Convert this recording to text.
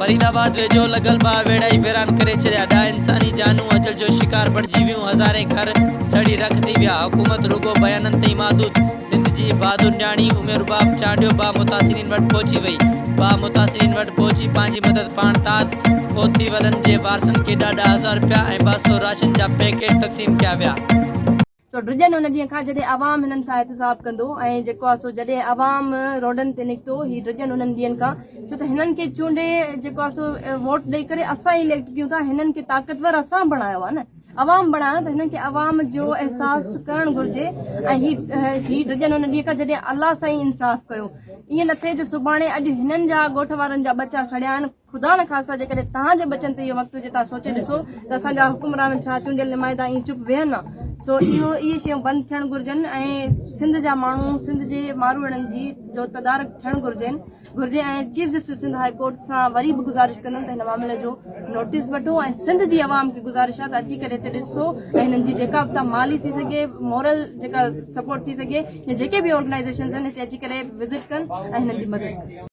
फरीदाबाद वेझो लगल बा वेड़ाई वीरान करे छॾिया। 10 इंसानी जानू अजल जो शिकार बणिजी वियूं। हज़ारे घर सड़ी रख थी विया। हुकूमत रुगो बयाननि ते महदूद। सिंध जी बहादुर न्याणी उमेर बाब चांडियो बा मुतासिरीन वटि पहुची वई। बा मुतासिरीन वटि पहुची पंहिंजी मदद पाण तात। फोत थी वलनि जे वारसनि खे ॾाढा हज़ार रुपया ऐं 200 राशन जा पैकेट तक़सीम कया विया। सो ड्रिजन उन ॾींहं खां जॾहिं आवाम हिननि सां एहतिसाब कंदो ऐं जेको आहे सो जॾहिं आवाम रोडनि ते निकितो ही ड्रिजन उन्हनि ॾींहंनि खां छो त हिननि खे चूंडे जेको आहे सो वोट ॾेई करे असां ई इलेक्ट कयूं था। हिननि खे ताक़तवर असां बणायो आहे न, आवाम बणायो त हिननि खे आवाम जो एहसास करणु घुरिजे। ऐं ही ड्रिजन उन ॾींहं खां जॾहिं अलाह सां ई इंसाफ़ कयो। ईअं न थिए जो सुभाणे अॼु हिननि जा ॻोठ वारनि जा बचा सड़िया आहिनि। ख़ुदा न ख़ासा जेकॾहिं तव्हांजे बचनि ते इहो वक़्तु हुजे तव्हां सोचे ॾिसो त असांजा हुकुमरान छा चूंडियल नुमाइंदा ईअं चुप वेहनि न। सो इहे शयूं बंदि थियणु घुरिजनि ऐं सिंध जा माण्हू सिंध जे मारूड़नि जी जो तदारक थियणु घुरिजे ऐं chief justice Sindh high court खां वरी बि गुज़ारिश कंदमि त हिन मामले जो नोटिस वठो ऐं सिंध जी आवाम खे गुज़ारिश आहे त अची करे हिते ॾिसो ऐं हिननि जी जेका बि माली थी सघे मॉरल जेका सपोर्ट थी सघे या जेके बि ऑर्गेनाइज़ेशन आहिनि हिते अची करे विज़िट कनि ऐं हिननि जी मदद कनि।